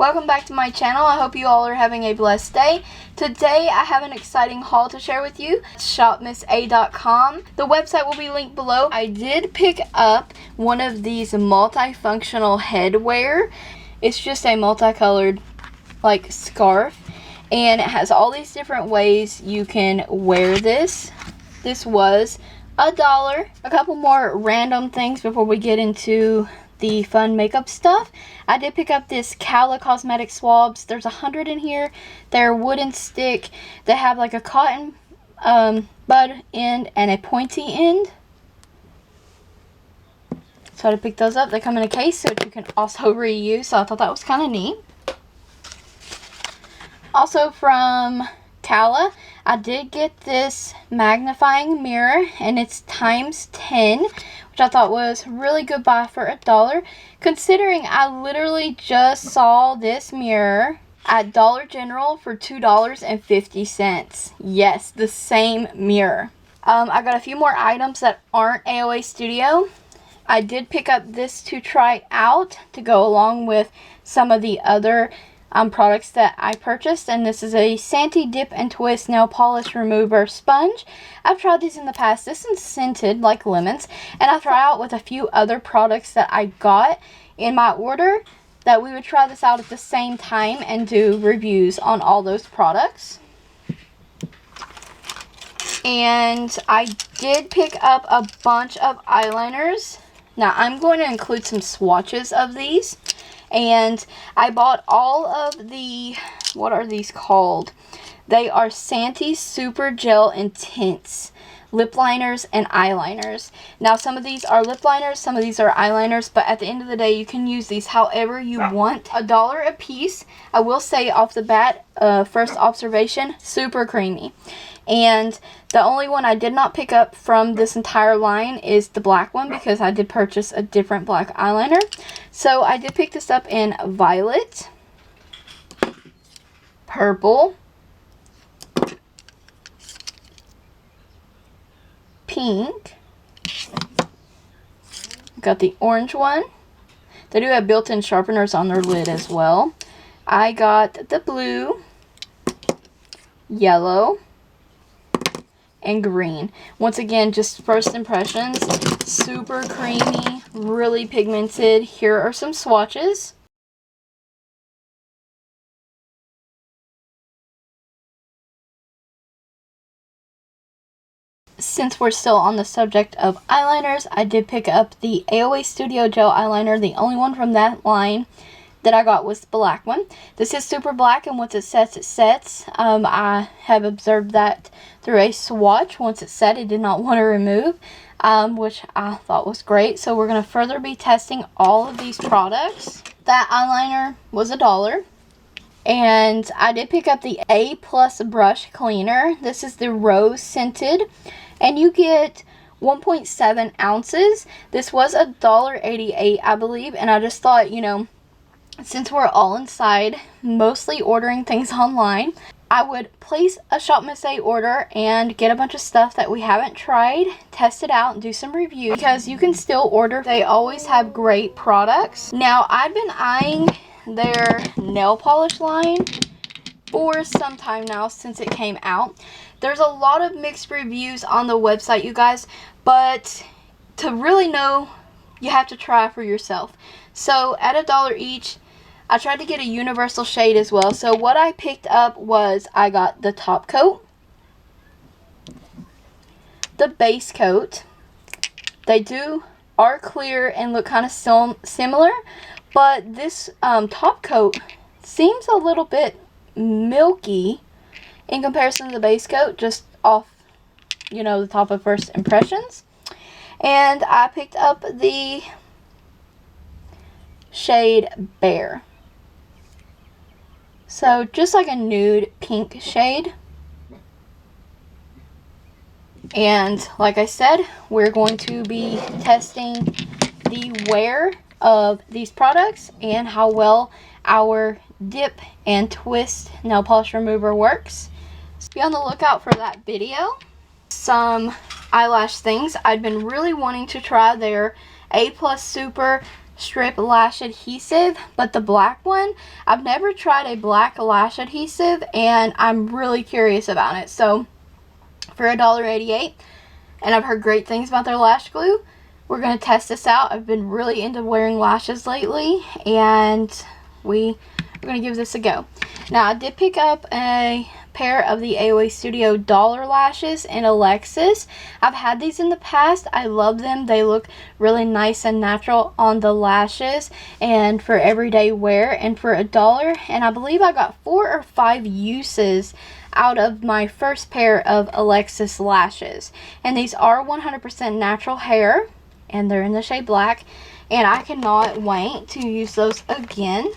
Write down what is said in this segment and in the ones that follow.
Welcome back to my channel. I hope you all are having a blessed day. Today I have an exciting haul to share with you. ShopMissA.com. The website will be linked below. I did pick up one of these multifunctional headwear. It's just a multicolored like scarf, and it has all these different ways you can wear this. This was $1. A couple more random things before we get into the fun makeup stuff. I did pick up this Cosmetic Swabs. There's 100 in here. They're wooden stick. They have like a cotton bud end and a pointy end. So I picked those up. They come in a case so you can also reuse. So I thought that was kind of neat. Also from Cala, I did get this magnifying mirror, and it's ×10, which I thought was really good buy for $1, considering I literally just saw this mirror at Dollar General for $2.50. Yes, the same mirror. I got a few more items that aren't AOA Studio. I did pick up this to try out to go along with some of the other products that I purchased, and this is a Santee Dip and Twist Nail Polish Remover Sponge. I've tried these in the past. This is scented like lemons, and I'll try out with a few other products that I got in my order that we would try this out at the same time and do reviews on all those products. And I did pick up a bunch of eyeliners. Now I'm going to include some swatches of these. And I bought all of the, what are these called? They are Santee Super Gel Intense lip liners and eyeliners. Now some of these are lip liners, some of these are eyeliners, but at the end of the day you can use these however you want. $1 a piece. I will say off the bat, first observation, super creamy. And the only one I did not pick up from this entire line is the black one, because I did purchase a different black eyeliner. So I did pick this up in violet, purple, pink. Got the orange one. They do have built-in sharpeners on their lid as well. I got the blue, yellow, and green. Once again, just first impressions, super creamy, really pigmented. Here are some swatches. Since we're still on the subject of eyeliners, I did pick up the AOA Studio Gel Eyeliner. The only one from that line that I got was the black one. This is super black, and once it sets, it sets. I have observed that through a swatch. Once it set, it did not want to remove, which I thought was great. So we're going to further be testing all of these products. That eyeliner was $1. And I did pick up the AOA Brush Cleaner. This is the rose scented, and you get 1.7 ounces. This was $1.88, I believe, and I just thought, you know, since we're all inside, mostly ordering things online, I would place a ShopMissA order and get a bunch of stuff that we haven't tried, test it out, and do some reviews, because you can still order. They always have great products. Now, I've been eyeing their nail polish line for some time now, since it came out. There's a lot of mixed reviews on the website, you guys, but to really know, you have to try for yourself. So at $1 each, I tried to get a universal shade as well. So what I picked up was, I got the top coat, the base coat. They are clear and look kind of similar, but this top coat seems a little bit milky in comparison to the base coat, just off, you know, the top of first impressions. And I picked up the shade Bear. So just like a nude pink shade. And like I said, we're going to be testing the wear of these products and how well our dip and twist nail polish remover works. So be on the lookout for that video. Some eyelash things. I've been really wanting to try their A+ Super strip lash adhesive, but the black one. I've never tried a black lash adhesive and I'm really curious about it. So for $1.88, and I've heard great things about their lash glue, we're going to test this out. I've been really into wearing lashes lately, and we're going to give this a go. Now, I did pick up a pair of the AOA Studio Dollar Lashes in Alexis. I've had these in the past. I love them. They look really nice and natural on the lashes and for everyday wear, and for $1. And I believe I got 4 or 5 uses out of my first pair of Alexis lashes. And these are 100% natural hair, and they're in the shade black, and I cannot wait to use those again.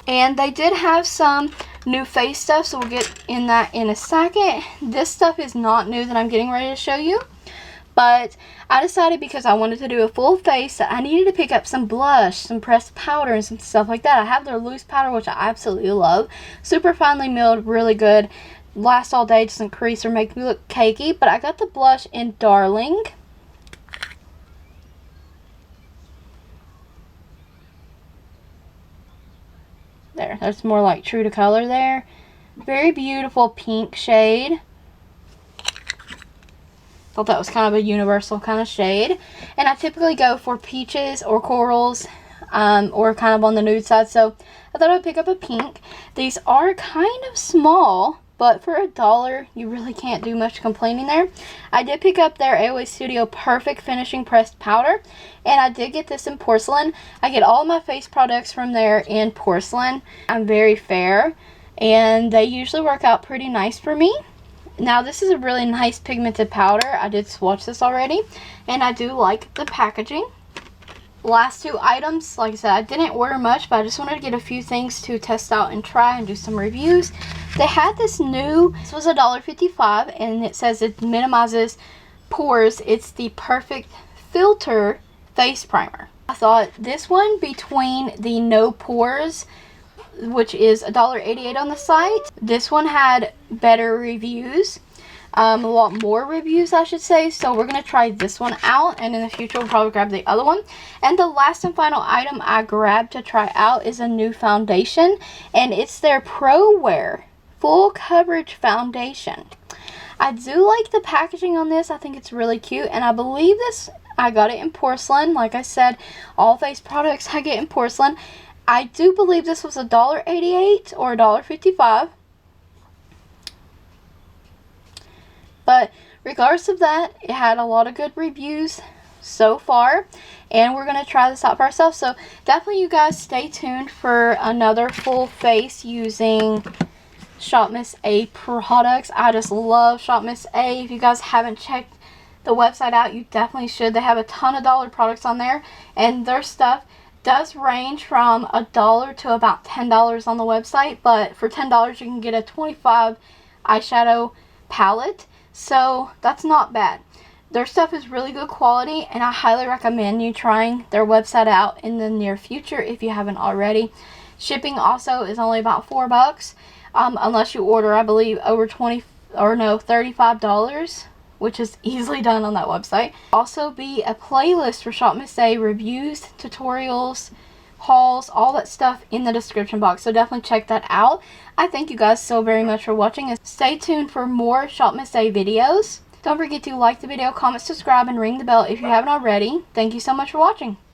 And they did have some new face stuff, so we'll get in that in a second. This stuff is not new that I'm getting ready to show you, but I decided, because I wanted to do a full face, that I needed to pick up some blush, some pressed powder, and some stuff like that. I have their loose powder, which I absolutely love. Super finely milled, really good. Lasts all day, doesn't crease or make me look cakey. But I got the blush in Darling. There, that's more like true to color there. Very beautiful pink shade. Thought that was kind of a universal kind of shade. And I typically go for peaches or corals, or kind of on the nude side. So I thought I'd pick up a pink. These are kind of small, but for $1, you really can't do much complaining there. I did pick up their AOA Studio Perfect Finishing Pressed Powder, and I did get this in porcelain. I get all my face products from there in porcelain. I'm very fair, and they usually work out pretty nice for me. Now, this is a really nice pigmented powder. I did swatch this already, and I do like the packaging. Last 2 items, like I said, I didn't order much, but I just wanted to get a few things to test out and try and do some reviews. They had this was $1.55, and it says it minimizes pores. It's the Perfect Filter Face Primer. I thought this one, between the No Pores, which is $1.88 on the site, this one had better reviews. A lot more reviews, I should say. So we're going to try this one out, and in the future we'll probably grab the other one. And the last and final item I grabbed to try out is a new foundation, and it's their Pro Wear Full Coverage Foundation. I do like the packaging on this. I think it's really cute, and I believe I got it in porcelain. Like I said, all face products I get in porcelain. I do believe this was $1.88 or $1.55. But regardless of that, it had a lot of good reviews so far, and we're going to try this out for ourselves. So definitely, you guys, stay tuned for another full face using ShopMissA products. I just love ShopMissA. If you guys haven't checked the website out, you definitely should. They have a ton of dollar products on there, and their stuff does range from $1 to about $10 on the website. But for $10, you can get a 25 eyeshadow palette. So that's not bad. Their stuff is really good quality, and I highly recommend you trying their website out in the near future if you haven't already. Shipping also is only about $4, unless you order, I believe, over $35, which is easily done on that website. Also be a playlist for ShopMissA reviews, tutorials, hauls, all that stuff in the description box, so definitely check that out. I thank you guys so very much for watching, and stay tuned for more ShopMissA videos. Don't forget to like the video, comment, subscribe, and ring the bell if you haven't already. Thank you so much for watching.